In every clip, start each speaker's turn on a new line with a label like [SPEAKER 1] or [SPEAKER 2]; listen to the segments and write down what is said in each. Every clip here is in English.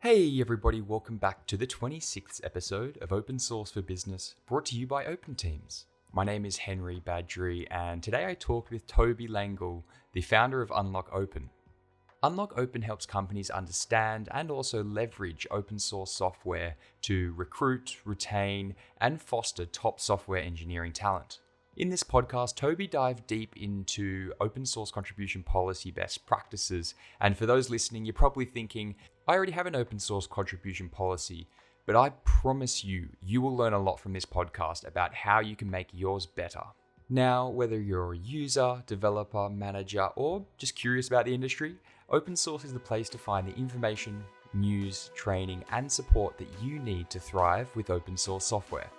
[SPEAKER 1] Hey everybody, welcome back to the 26th episode of Open Source for Business, brought to you by Open Teams. My name is Henry Badgery, and today I talked with Tobie Langel, the founder of UnlockOpen. UnlockOpen helps companies understand and also leverage open source software to recruit, retain, and foster top software engineering talent. In this podcast, Tobie dived deep into open source contribution policy best practices. And for those listening, you're probably thinking, I already have an open source contribution policy, but I promise you will learn a lot from this podcast about how you can make yours better. Now, whether you're a user, developer, manager, or just curious about the industry, open source is the place to find the information, news, training, and support that you need to thrive with open source software.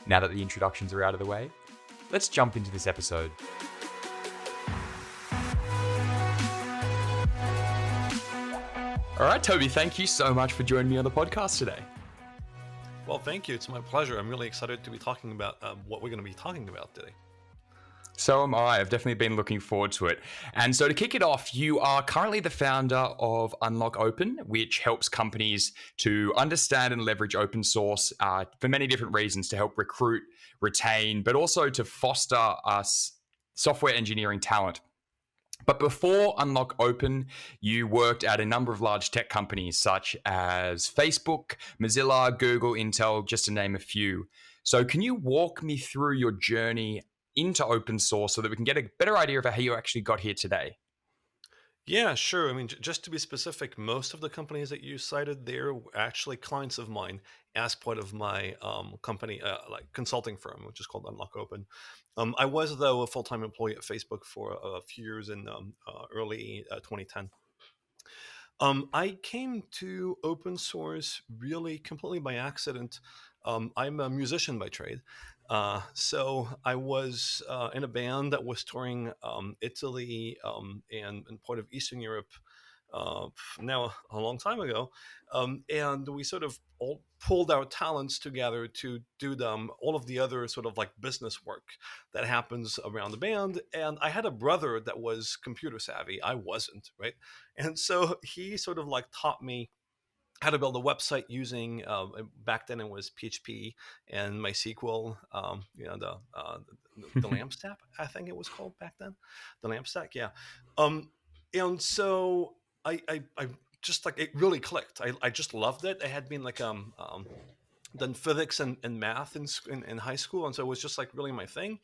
[SPEAKER 1] Now that the introductions are out of the way, let's jump into this episode. All right, Tobie, thank you so much for joining me on the podcast today.
[SPEAKER 2] Well, thank you. It's my pleasure. I'm really excited to be talking about what we're going to be talking about today.
[SPEAKER 1] So am I. I've definitely been looking forward to it. And so to kick it off, you are currently the founder of UnlockOpen, which helps companies to understand and leverage open source for many different reasons to help recruit, retain, but also to foster software engineering talent. But before UnlockOpen, you worked at a number of large tech companies such as Facebook, Mozilla, Google, Intel, just to name a few. So can you walk me through your journey into open source so that we can get a better idea of how you actually got here today?
[SPEAKER 2] Yeah, sure. I mean, just to be specific, most of the companies that you cited there were actually clients of mine as part of my company, like consulting firm, which is called UnlockOpen. I was, though, a full-time employee at Facebook for a few years in early 2010. I came to open source really completely by accident. I'm a musician by trade. So I was in a band that was touring Italy and part of Eastern Europe now a long time ago. And we sort of all pulled our talents together to do all of the other sort of like business work that happens around the band. And I had a brother that was computer savvy. I wasn't, right? And so he sort of like taught me how to build a website using back then it was PHP and MySQL, the LAMP stack, I think it was called back then, the LAMP stack, yeah. And so I just like it really clicked. I just loved it. I had been like done physics and math in high school, and so it was just like really my thing.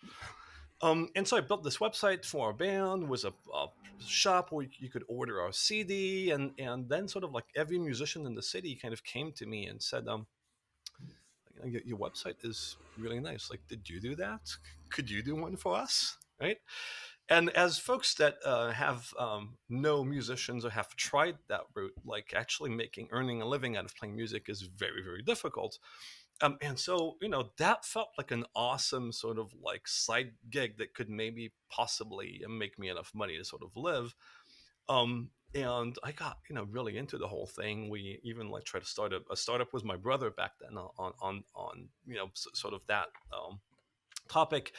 [SPEAKER 2] And so I built this website for our band, was a shop where you could order our CD, and then sort of like every musician in the city kind of came to me and said, your website is really nice. Like, did you do that? Could you do one for us? Right? And as folks that have know musicians or have tried that route, like actually earning a living out of playing music is very, very difficult. And so, that felt like an awesome sort of like side gig that could maybe possibly make me enough money to sort of live. And I got, really into the whole thing. We even like tried to start a startup with my brother back then on sort of that topic.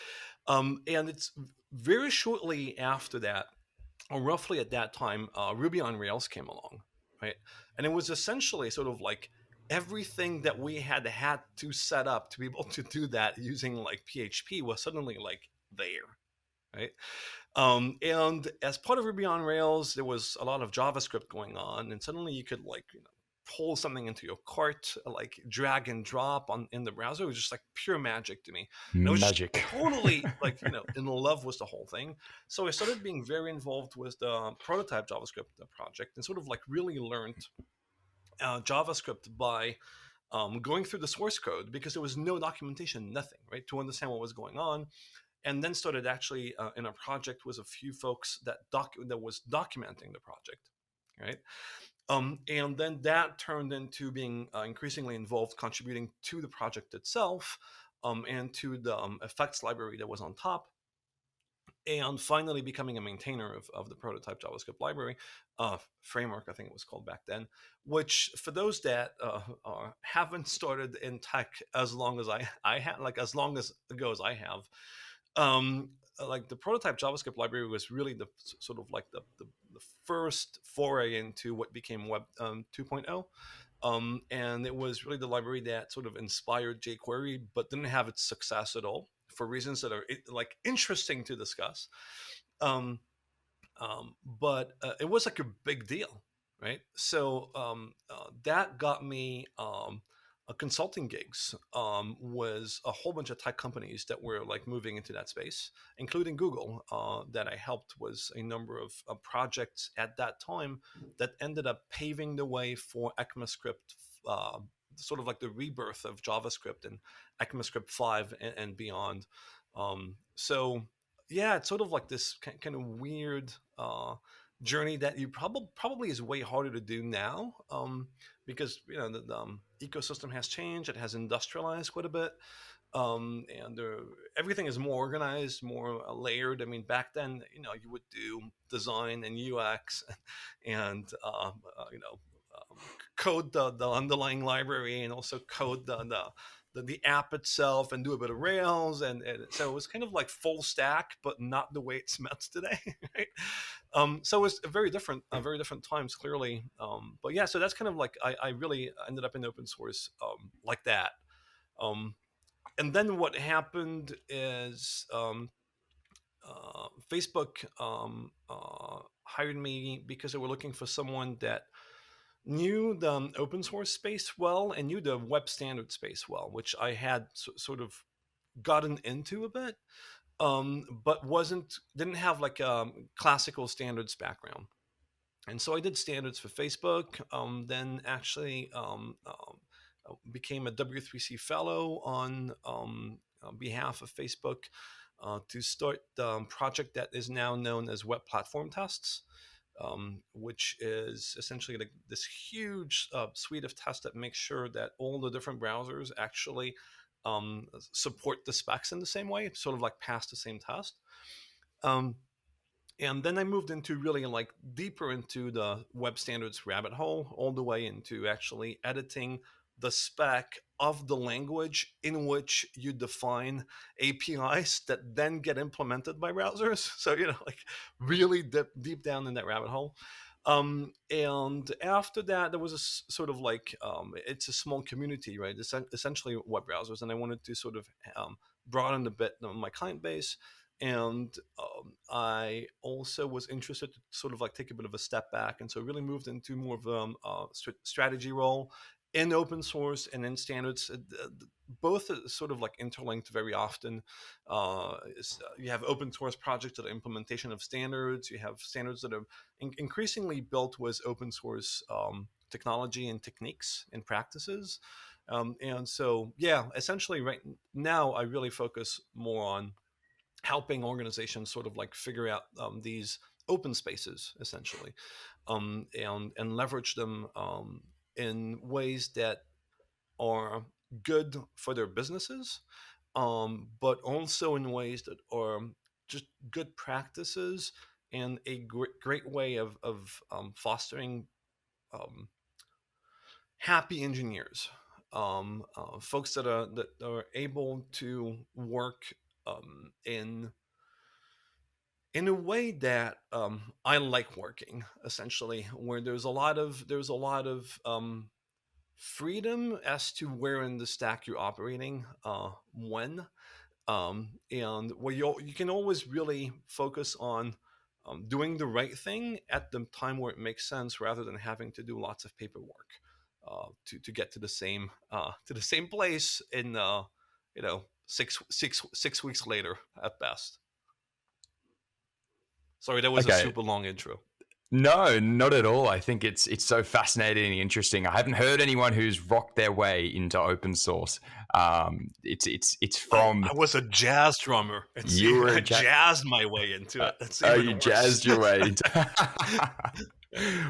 [SPEAKER 2] And it's very shortly after that, or roughly at that time, Ruby on Rails came along, right? And it was essentially sort of like everything that we had to set up to be able to do that using like PHP was suddenly like there, right? And as part of Ruby on Rails, there was a lot of JavaScript going on, and suddenly you could like pull something into your cart, like drag and drop in the browser. It was just like pure magic to me. And I was just
[SPEAKER 1] Magic.
[SPEAKER 2] totally like, in love with the whole thing. So I started being very involved with the prototype JavaScript project and sort of like really learned JavaScript by going through the source code because there was no documentation, nothing, right, to understand what was going on. And then started actually in a project with a few folks that was documenting the project, right? And then that turned into being increasingly involved, contributing to the project itself and to the effects library that was on top. And finally becoming a maintainer of the prototype JavaScript library, framework, I think it was called back then, which for those that haven't started in tech as long as I have, like as long as ago as I have, like the prototype JavaScript library was really the sort of like the first foray into what became Web 2.0. And it was really the library that sort of inspired jQuery, but didn't have its success at all for reasons that are like interesting to discuss. Um, but it was like a big deal, right? So that got me consulting gigs. Was a whole bunch of tech companies that were like moving into that space, including Google. That I helped was a number of projects at that time that ended up paving the way for ECMAScript. Sort of like the rebirth of JavaScript and ECMAScript 5 and beyond. So yeah, it's sort of like this kind of weird journey that you probably is way harder to do now, because the ecosystem has changed. It has industrialized quite a bit, and everything is more organized, more layered. I mean, back then, you would do design and UX, and code the underlying library, and also code the app itself, and do a bit of Rails, and so it was kind of like full stack, but not the way it's meant today, right? So it was very different times, clearly. But yeah, so that's kind of like I really ended up in open source like that. And then what happened is Facebook hired me because they were looking for someone that knew the open source space well and knew the web standard space well, which I had sort of gotten into a bit, but didn't have like a classical standards background. And so I did standards for Facebook, then actually became a W3C fellow on behalf of Facebook to start the project that is now known as Web Platform Tests, which is essentially like this huge suite of tests that make sure that all the different browsers actually support the specs in the same way, sort of like pass the same test. And then I moved into really like deeper into the web standards rabbit hole, all the way into actually editing the spec of the language in which you define APIs that then get implemented by browsers. So, like really deep down in that rabbit hole. And after that, there was a sort of like, it's a small community, right? It's essentially web browsers. And I wanted to sort of broaden a bit on my client base. And I also was interested to sort of like take a bit of a step back. And so really moved into more of a strategy role in open source and in standards. Both are sort of like interlinked very often. You have open source projects that are implementation of standards. You have standards that are increasingly built with open source technology and techniques and practices. And so, yeah, essentially right now I really focus more on helping organizations sort of like figure out these open spaces, essentially, and leverage them in ways that are good for their businesses, but also in ways that are just good practices and a great way of fostering happy engineers, folks that are able to work in a way that I like working, essentially, where there's a lot of freedom as to where in the stack you're operating, when, and where you can always really focus on doing the right thing at the time where it makes sense, rather than having to do lots of paperwork to get to the same place in 6 weeks later at best. Sorry, that was a super long intro.
[SPEAKER 1] No, not at all. I think it's so fascinating and interesting. I haven't heard anyone who's rocked their way into open source. It's from.
[SPEAKER 2] I was a jazz drummer. I jazzed my way into it. That's even worse.
[SPEAKER 1] Jazzed your way into.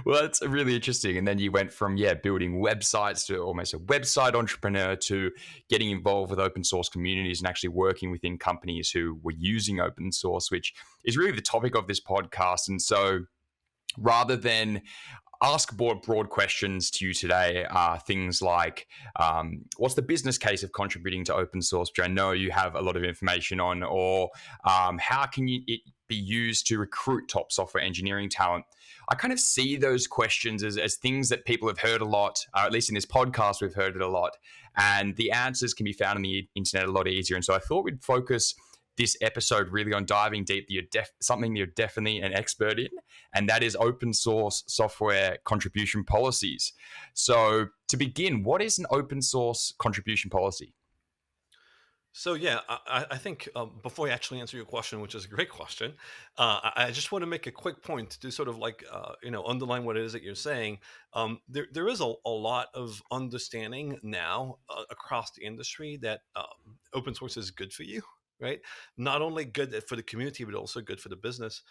[SPEAKER 1] Well, that's really interesting. And then you went from building websites to almost a website entrepreneur to getting involved with open source communities and actually working within companies who were using open source, which is really the topic of this podcast. And so, rather than ask broad questions to you today, things like what's the business case of contributing to open source, which I know you have a lot of information on, or how can it be used to recruit top software engineering talent. I kind of see those questions as things that people have heard a lot, at least in this podcast, we've heard it a lot. And the answers can be found on the internet a lot easier. And so I thought we'd focus this episode really on diving deep something you're definitely an expert in, and that is open source software contribution policies. So to begin, what is an open source contribution policy?
[SPEAKER 2] So yeah, I think before I actually answer your question, which is a great question, I just want to make a quick point to sort of like underline what it is that you're saying. There is a lot of understanding now across the industry that open source is good for you, right? Not only good for the community, but also good for the business.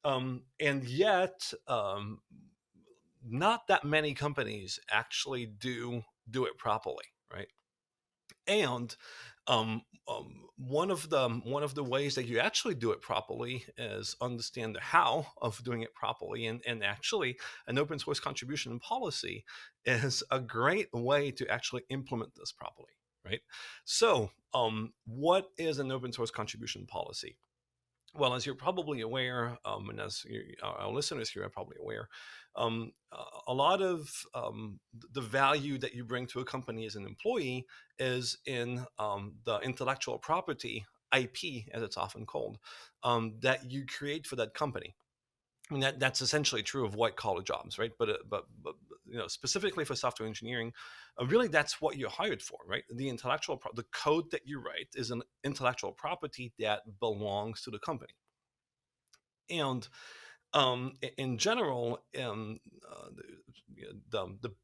[SPEAKER 2] And yet, not that many companies actually do it properly, right? And one of the ways that you actually do it properly is understand the how of doing it properly, and actually an open source contribution policy is a great way to actually implement this properly, right? So, what is an open source contribution policy? Well, as you're probably aware, and as our listeners here are probably aware, a lot of the value that you bring to a company as an employee is in the intellectual property, IP, as it's often called, that you create for that company. I mean, that's essentially true of white collar jobs, right? But specifically for software engineering, really that's what you're hired for, right? The code that you write is an intellectual property that belongs to the company. And in general, the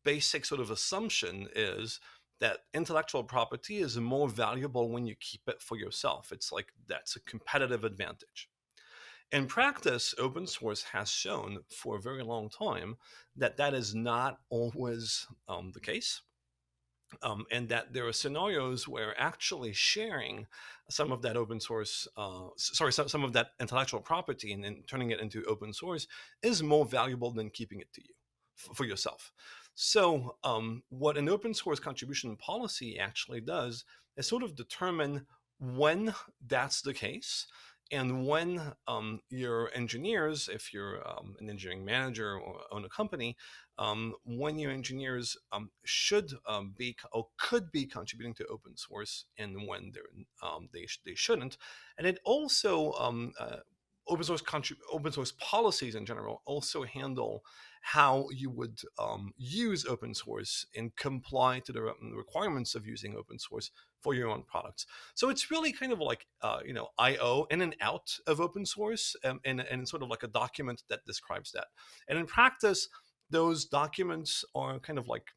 [SPEAKER 2] basic sort of assumption is that intellectual property is more valuable when you keep it for yourself. It's like that's a competitive advantage. In practice, open source has shown for a very long time that that is not always the case. And that there are scenarios where actually sharing some of that open source, some of that intellectual property and then turning it into open source is more valuable than keeping it to you for yourself. So, what an open source contribution policy actually does is sort of determine when that's the case, and when your engineers, if you're an engineering manager or own a company, when your engineers should be or could be contributing to open source, and when they shouldn't. And it also open source policies in general also handle how you would use open source and comply to the requirements of using open source for your own products. So it's really kind of like IO in and out of open source, and sort of like a document that describes that. And in practice, those documents are kind of like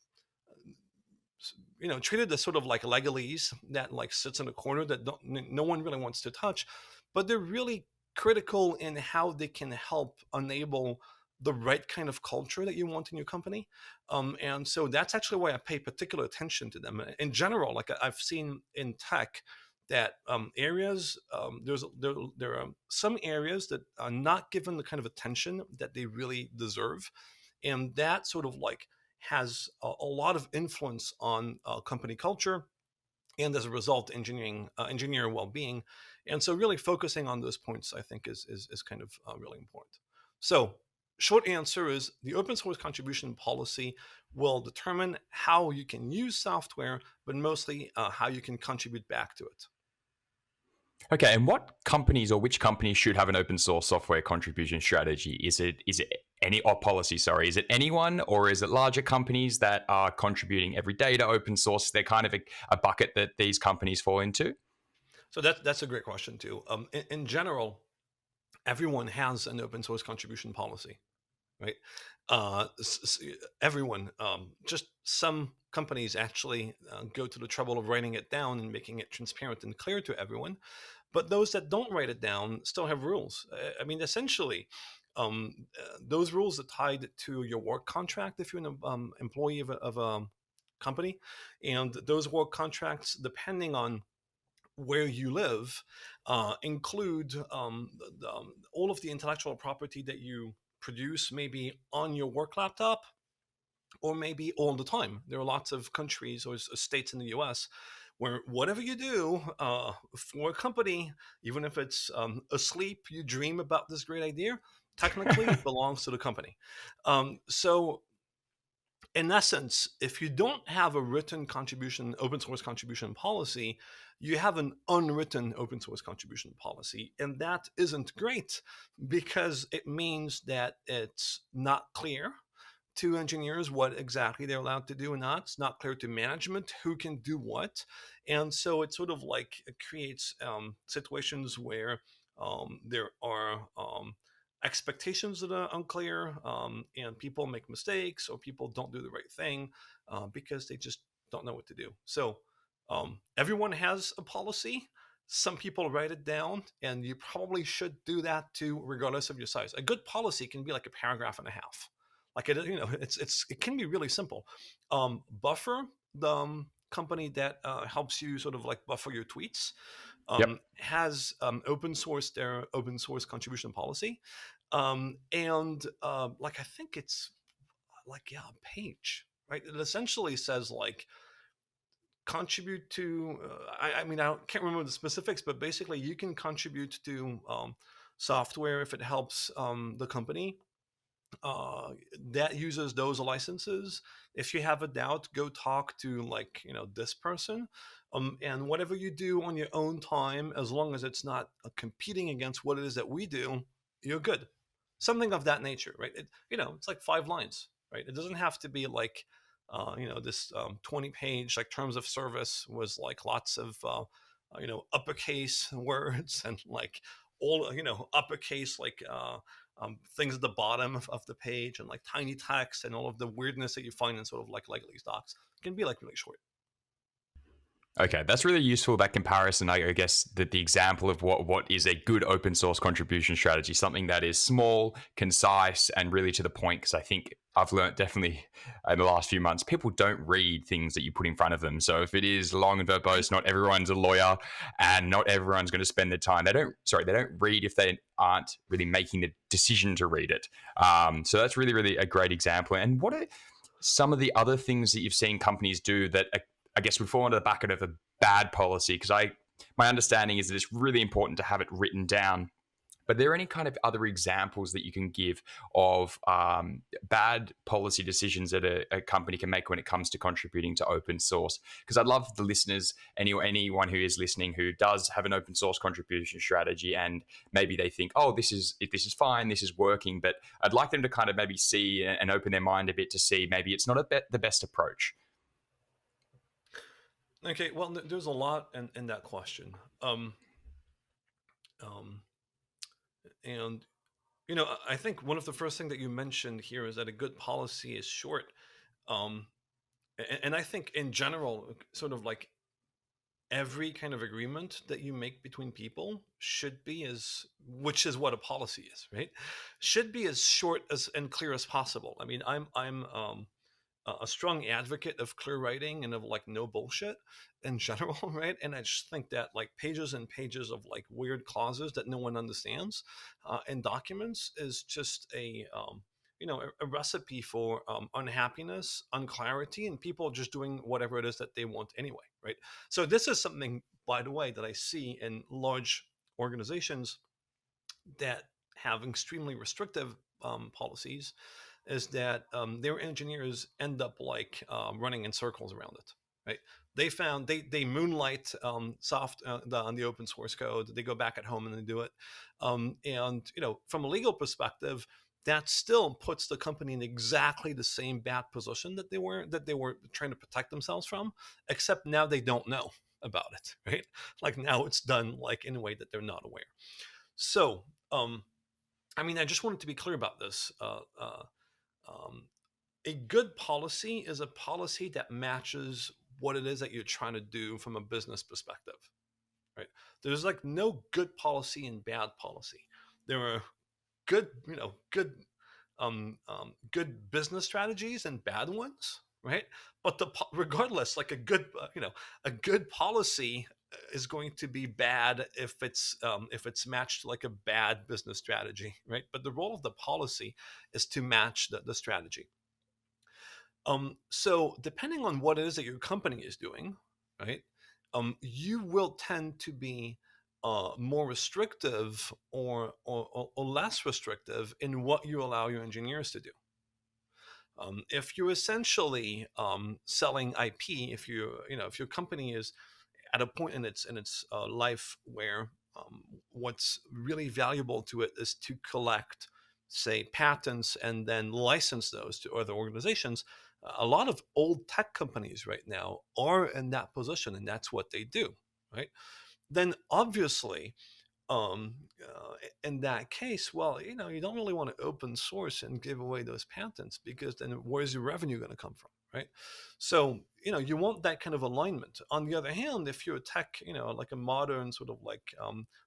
[SPEAKER 2] treated as sort of like legalese that like sits in a corner that no one really wants to touch, but they're really critical in how they can help enable the right kind of culture that you want in your company. And so that's actually why I pay particular attention to them. In general, like I've seen in tech that there are some areas that are not given the kind of attention that they really deserve, and that sort of like has a lot of influence on company culture, and as a result, engineer well-being. And so, really focusing on those points, I think, is kind of really important. So, short answer is the open source contribution policy will determine how you can use software, but mostly how you can contribute back to it.
[SPEAKER 1] Okay, and what companies or which companies should have an open source software contribution strategy? Is it any or policy? Sorry, is it anyone, or is it larger companies that are contributing every day to open source? They're kind of a bucket that these companies fall into.
[SPEAKER 2] So that's a great question too. In general, everyone has an open source contribution policy, right? Everyone, just some companies actually go to the trouble of writing it down and making it transparent and clear to everyone. But those that don't write it down still have rules. I mean, essentially, those rules are tied to your work contract if you're an employee of a company. And those work contracts, depending on where you live, include all of the intellectual property that you produce, maybe on your work laptop or maybe all the time. There are lots of countries or states in the US where whatever you do for a company, even if it's asleep, you dream about this great idea. Technically, it belongs to the company. So in essence, if you don't have a written contribution, open source contribution policy, you have an unwritten open source contribution policy. And that isn't great because it means that it's not clear to engineers what exactly they're allowed to do and not. It's not clear to management who can do what. And so it sort of like it creates situations where there are expectations that are unclear, and people make mistakes or people don't do the right thing because they just don't know what to do. So everyone has a policy. Some people write it down, and you probably should do that too, regardless of your size. A good policy can be like a paragraph and a half. Like it, it can be really simple. Buffer, the company that helps you sort of like buffer your tweets,
[SPEAKER 1] Yep.
[SPEAKER 2] has open sourced their open source contribution policy, and like I think it's like a page, right? It essentially says like contribute to. I mean, can't remember the specifics, but basically you can contribute to software if it helps the company uh, that uses those licenses. If you have a doubt, go talk to like this person, and whatever you do on your own time, as long as it's not competing against what it is that we do, you're good. Something of that nature, right? It's like 5 lines, right? It doesn't have to be like this 20-page like terms of service was like lots of uppercase words and like all uppercase like things at the bottom of the page and like tiny text and all of the weirdness that you find in sort of like these docs. It can be like really short.
[SPEAKER 1] Okay, that's really useful, that comparison. I guess that the example of what is a good open source contribution strategy, something that is small, concise, and really to the point. Because I think I've learned definitely in the last few months, people don't read things that you put in front of them. So if it is long and verbose, not everyone's a lawyer, and not everyone's going to spend their time. They don't read if they aren't really making the decision to read it. So that's really, really a great example. And what are some of the other things that you've seen companies do that I guess would fall under the bucket of a bad policy? Because my understanding is that it's really important to have it written down. But are there any kind of other examples that you can give of bad policy decisions that a company can make when it comes to contributing to open source? Because I'd love the listeners, anyone who is listening who does have an open source contribution strategy, and maybe they think, oh, this is fine, this is working. But I'd like them to kind of maybe see and open their mind a bit to see maybe it's not the best approach.
[SPEAKER 2] Okay, well, there's a lot in that question. Um, and I think one of the first thing that you mentioned here is that a good policy is short. Um, and I think in general, sort of like every kind of agreement that you make between people should be which is what a policy is, right? Should be as short as and clear as possible. I mean, I'm a strong advocate of clear writing and of like no bullshit in general, right? And I just think that like pages and pages of like weird clauses that no one understands in documents is just a recipe for unhappiness, unclarity, and people just doing whatever it is that they want anyway, right? So this is something, by the way, that I see in large organizations that have extremely restrictive policies, is that their engineers end up like running in circles around it, right? They moonlight on the open source code. They go back at home and they do it, and from a legal perspective, that still puts the company in exactly the same bad position that they were trying to protect themselves from, except now they don't know about it, right? Like now it's done like in a way that they're not aware. So I mean, I just wanted to be clear about this. Um, a good policy is a policy that matches what it is that you're trying to do from a business perspective, right? There's like no good policy and bad policy. There are good, good business strategies and bad ones, right? But regardless, like a good policy is going to be bad if it's matched like a bad business strategy, right? But the role of the policy is to match the strategy. So depending on what it is that your company is doing, right? you will tend to be more restrictive or less restrictive in what you allow your engineers to do. If you're essentially selling IP, if your company is at a point in its life where what's really valuable to it is to collect, say, patents and then license those to other organizations. A lot of old tech companies right now are in that position, and that's what they do, right? Then obviously, um, uh, in that case, well, you don't really want to open source and give away those patents, because then where's your revenue going to come from, right? So, you want that kind of alignment. On the other hand, if you're a tech, like a modern sort of like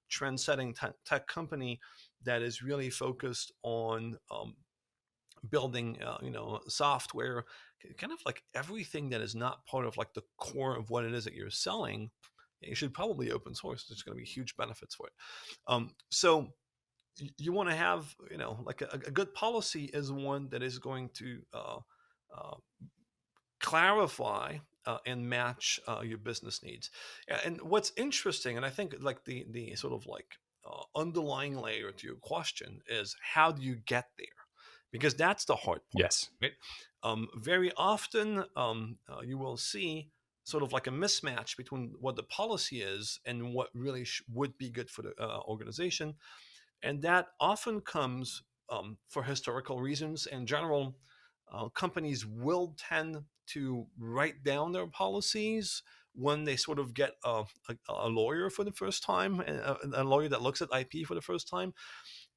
[SPEAKER 2] trend-setting tech company that is really focused on building, software, kind of like everything that is not part of like the core of what it is that you're selling, you should probably open source. There's going to be huge benefits for it. So you want to have, like a good policy is one that is going to uh, clarify and match your business needs. And what's interesting, and I think like the sort of like underlying layer to your question is, how do you get there? Because that's the hard part,
[SPEAKER 1] Yes.
[SPEAKER 2] right? Very often, you will see sort of like a mismatch between what the policy is and what really would be good for the organization. And that often comes for historical reasons. In general, companies will tend to write down their policies when they sort of get a lawyer for the first time, a lawyer that looks at IP for the first time.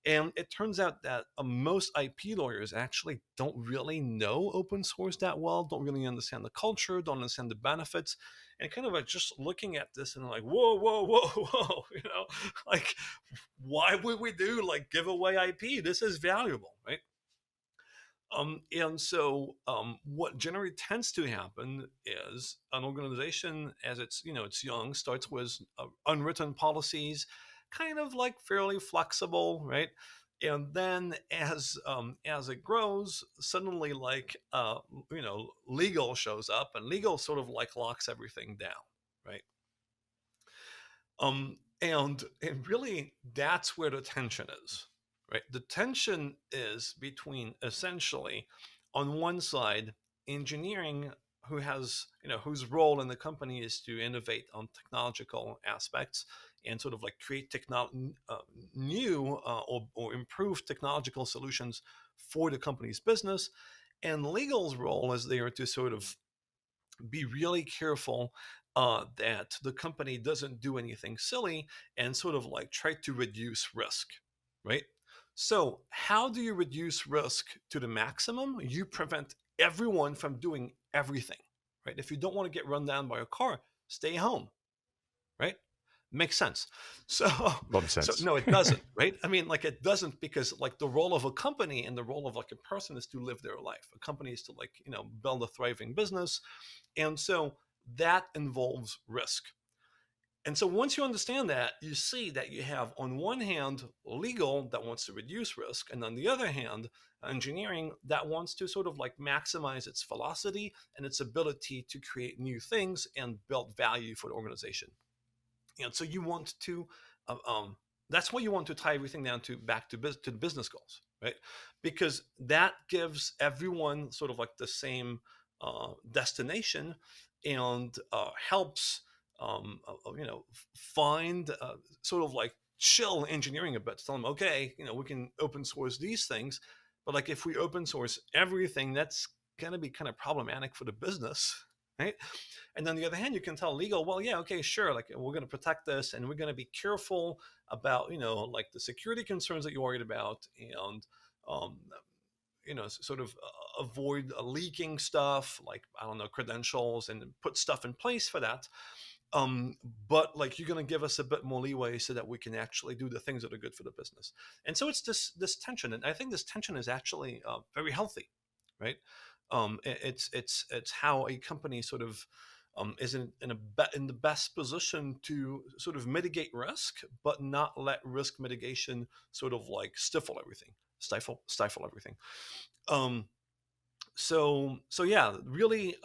[SPEAKER 2] And it turns out that most IP lawyers actually don't really know open source that well, don't really understand the culture, don't understand the benefits, and kind of are just looking at this and like, whoa, whoa, whoa, whoa, like, why would we do like give away IP? This is valuable, right? And so what generally tends to happen is an organization, as it's young, starts with unwritten policies, kind of like fairly flexible, right? And then as it grows, suddenly like legal shows up, and legal sort of like locks everything down, right? And really, that's where the tension is, right? The tension is between essentially, on one side, engineering, who has, whose role in the company is to innovate on technological aspects and sort of like create new or improve technological solutions for the company's business. And legal's role is there to sort of be really careful that the company doesn't do anything silly and sort of like try to reduce risk, right? So, how do you reduce risk to the maximum? You prevent everyone from doing everything, right? If you don't want to get run down by a car, stay home, right? Makes sense. So,
[SPEAKER 1] A lot of
[SPEAKER 2] so
[SPEAKER 1] sense.
[SPEAKER 2] no, it doesn't, right? I mean, like it doesn't, because like the role of a company and the role of like a person is to live their life. A company is to like, build a thriving business. And so that involves risk. And so once you understand that, you see that you have, on one hand, legal that wants to reduce risk, and on the other hand, engineering that wants to sort of like maximize its velocity and its ability to create new things and build value for the organization. And so you want to, uh, um, that's why you want to tie everything down to back to the business goals, right? Because that gives everyone sort of like the same destination, and helps, find sort of like chill engineering a bit. Tell them, okay, we can open source these things, but like if we open source everything, that's going to be kind of problematic for the business, right? And on the other hand, you can tell legal, well, yeah, okay, sure, like we're going to protect this, and we're going to be careful about, like the security concerns that you're worried about, and um, sort of avoid leaking stuff, like, I don't know, credentials, and put stuff in place for that. Um, but like you're going to give us a bit more leeway so that we can actually do the things that are good for the business. And so it's this tension, and I think this tension is actually very healthy, right? It's how a company sort of is in the best position to sort of mitigate risk, but not let risk mitigation sort of like stifle everything. Um, so yeah, really,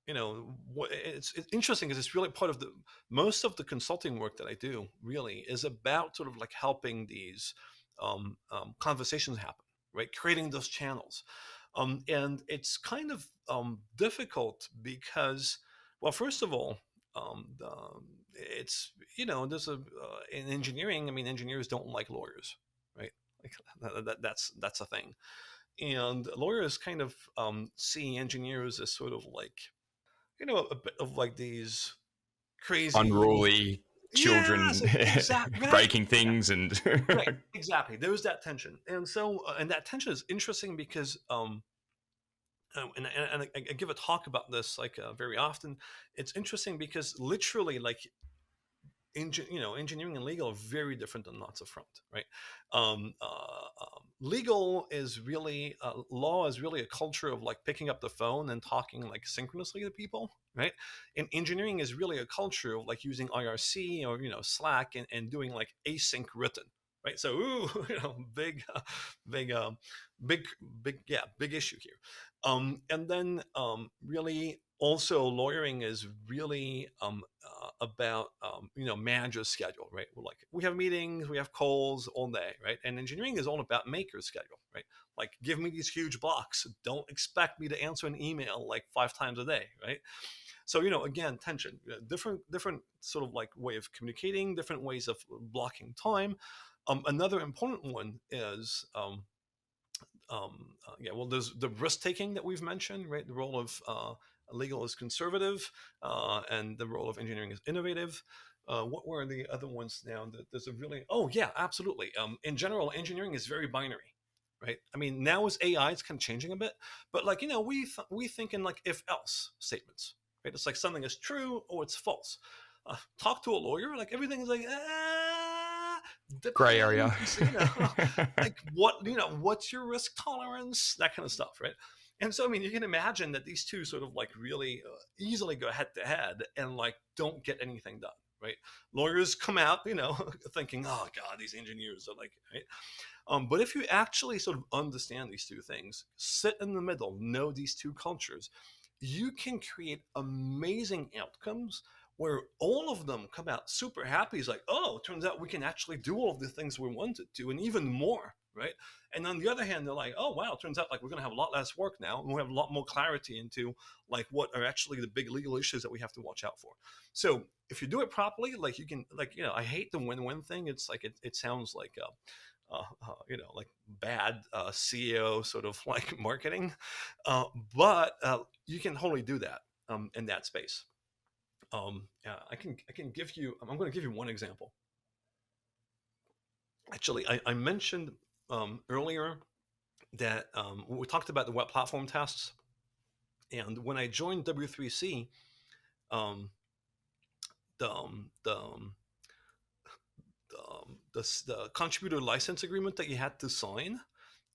[SPEAKER 2] it's interesting because it's really part of the most of the consulting work that I do really is about sort of like helping these conversations happen, right? Creating those channels. And it's kind of difficult because, well, first of all, it's, there's in engineering, I mean, engineers don't like lawyers, right? Like that's a thing. And lawyers kind of see engineers as sort of like, a bit of like these crazy,
[SPEAKER 1] Unruly
[SPEAKER 2] yes,
[SPEAKER 1] children
[SPEAKER 2] exactly, right,
[SPEAKER 1] breaking
[SPEAKER 2] exactly,
[SPEAKER 1] things and
[SPEAKER 2] right, exactly. There's that tension, and so and that tension is interesting because and I give a talk about this like very often. It's interesting because literally like engineering and legal are very different than lots of front, right? Legal is really law is really a culture of like picking up the phone and talking like synchronously to people, right? And engineering is really a culture of like using IRC or Slack and doing like async written, right? So ooh, big, big, big, big, yeah, big issue here. And then really also lawyering is really about manager's schedule, right? We have meetings, we have calls all day, right? And engineering is all about maker's schedule, right? Like give me these huge blocks. Don't expect me to answer an email like 5 times a day, right? So again, tension, different sort of like way of communicating, different ways of blocking time. Another important one is yeah, well, there's the risk taking that we've mentioned, right? The role of legal is conservative, and the role of engineering is innovative. What were the other ones now? There's a really, oh, yeah, absolutely. In general, engineering is very binary, right? I mean, now as AI, it's kind of changing a bit, but like, we think in like if else statements, right? It's like something is true or it's false. Talk to a lawyer, like everything is like,
[SPEAKER 1] gray area.
[SPEAKER 2] depends, like what's your risk tolerance, that kind of stuff, right? And so I mean you can imagine that these two sort of like really easily go head to head and like don't get anything done, right? Lawyers come out thinking, oh god, these engineers are like, right? But if you actually sort of understand these two things, sit in the middle, know these two cultures, you can create amazing outcomes where all of them come out super happy. It's like, oh, it turns out we can actually do all of the things we wanted to and even more, right? And on the other hand, they're like, oh, wow, it turns out like we're going to have a lot less work now and we have a lot more clarity into like what are actually the big legal issues that we have to watch out for. So if you do it properly, like you can, like, I hate the win-win thing. It's like, it sounds like, like bad CEO sort of like marketing, uh, but you can totally do that in that space. Yeah, I can give you. I'm going to give you one example. Actually, I mentioned earlier that we talked about the web platform tests, and when I joined W3C, um, the the contributor license agreement that you had to sign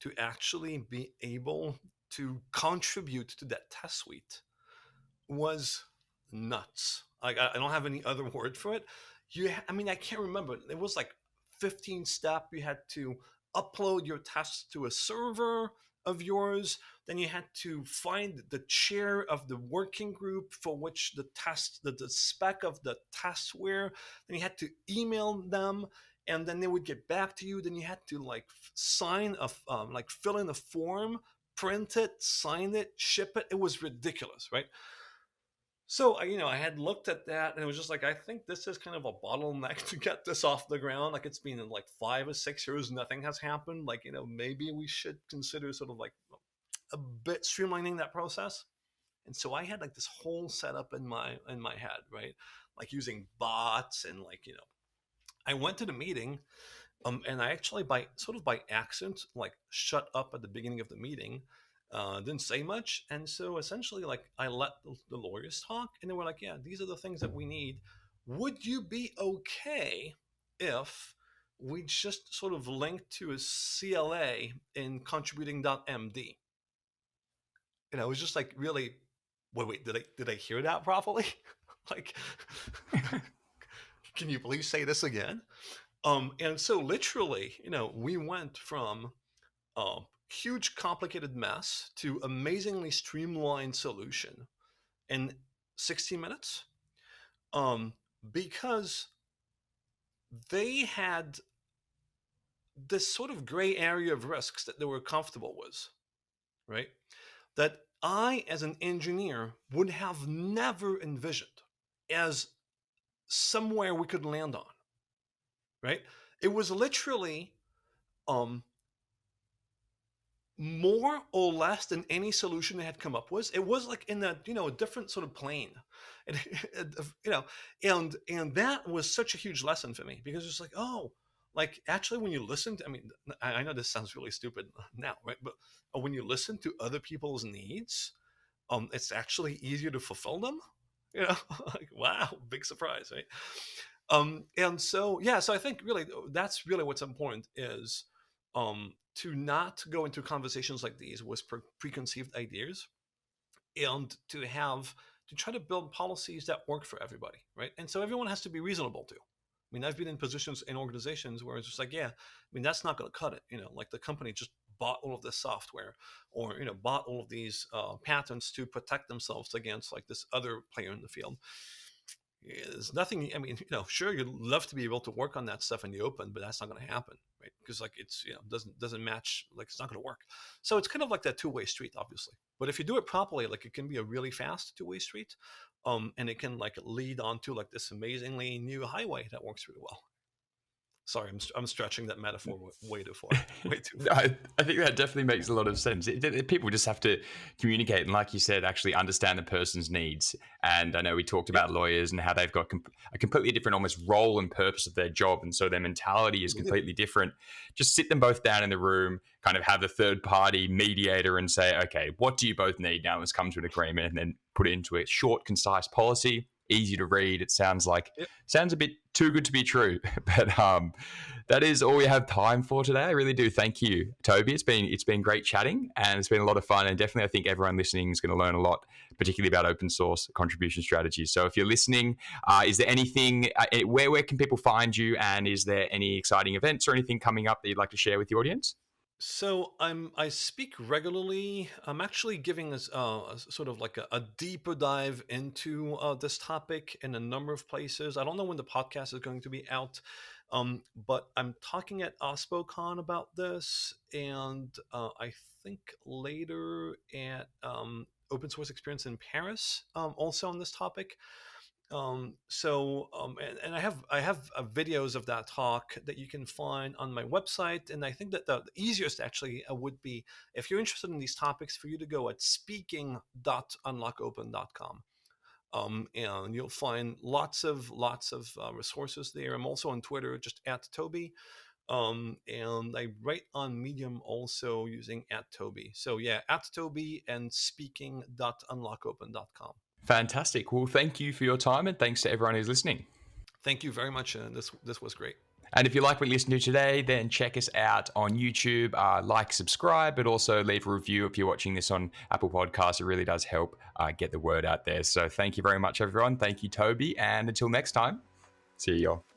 [SPEAKER 2] to actually be able to contribute to that test suite was nuts. I don't have any other word for it. I mean, I can't remember. It was like 15 step. You had to upload your tests to a server of yours. Then you had to find the chair of the working group for which the spec of the tests were. Then you had to email them, and then they would get back to you. Then you had to like sign like fill in a form, print it, sign it, ship it. It was ridiculous, right? So I had looked at that and it was just like, I think this is kind of a bottleneck to get this off the ground. Like it's been in like 5 or 6 years, nothing has happened. Like maybe we should consider sort of like a bit streamlining that process. And so I had like this whole setup in my head, right? Like using bots and like I went to the meeting, and I actually by accident like shut up at the beginning of the meeting, didn't say much, and so essentially like I let the lawyers talk, and they were like, "Yeah, these are the things that we need. Would you be okay if we just sort of linked to a CLA in contributing.md?" And I was just like, really, wait, did I hear that properly? Like, can you please say this again? And so literally, we went from a huge complicated mess to amazingly streamlined solution. in 60 minutes, um, because they had this sort of gray area of risks that they were comfortable with, right? That I, as an engineer, would have never envisioned as somewhere we could land on, right? It was literally um, more or less than any solution they had come up with. It was like in a a different sort of plane, and you know, and that was such a huge lesson for me, because it's like, oh, like actually when you listen to, I mean, I know this sounds really stupid now, right? But when you listen to other people's needs, it's actually easier to fulfill them. Like, wow, big surprise, right? And so yeah, so I think really that's really what's important is to not go into conversations like these with preconceived ideas, and to try to build policies that work for everybody, right? And so everyone has to be reasonable too. I mean, I've been in positions in organizations where it's just like, yeah, I mean, that's not going to cut it. Like the company just bought all of this software, or bought all of these patents to protect themselves against like this other player in the field. There's nothing. I mean, sure, you'd love to be able to work on that stuff in the open, but that's not going to happen, right? Because like it's doesn't match. Like it's not going to work. So it's kind of like that two-way street, obviously. But if you do it properly, like it can be a really fast two-way street, and it can like lead onto like this amazingly new highway that works really well. Sorry, I'm stretching that metaphor way too far. Way too far.
[SPEAKER 1] I think that definitely makes a lot of sense. People just have to communicate and, like you said, actually understand the person's needs. And I know we talked about lawyers and how they've got a completely different almost role and purpose of their job. And so their mentality is completely different. Just sit them both down in the room, kind of have a third party mediator and say, okay, what do you both need? Now let's come to an agreement, and then put it into a short, concise policy. Easy to read. It sounds a bit too good to be true, but that is all we have time for today. I really do thank you, Tobie. It's been great chatting, and it's been a lot of fun. And definitely, I think everyone listening is going to learn a lot, particularly about open source contribution strategies. So, if you're listening, is there anything? Where can people find you? And is there any exciting events or anything coming up that you'd like to share with the audience?
[SPEAKER 2] So I speak regularly. I'm actually giving us a sort of like a deeper dive into this topic in a number of places. I don't know when the podcast is going to be out, but I'm talking at OSPOCon about this, and I think later at Open Source Experience in Paris, also on this topic. And I have videos of that talk that you can find on my website. And I think that the easiest actually would be, if you're interested in these topics, for you to go at speaking.unlockopen.com. And you'll find lots of resources there. I'm also on Twitter, just at Tobie. And I write on Medium also using @Tobie. So yeah, @Tobie and speaking.unlockopen.com.
[SPEAKER 1] Fantastic. Well, thank you for your time, and thanks to everyone who's listening.
[SPEAKER 2] Thank you very much. This was great.
[SPEAKER 1] And if you like what you listen to today, then check us out on YouTube, like, subscribe, but also leave a review if you're watching this on Apple Podcasts. It really does help get the word out there. So thank you very much, everyone. Thank you, Tobie. And until next time, see you all.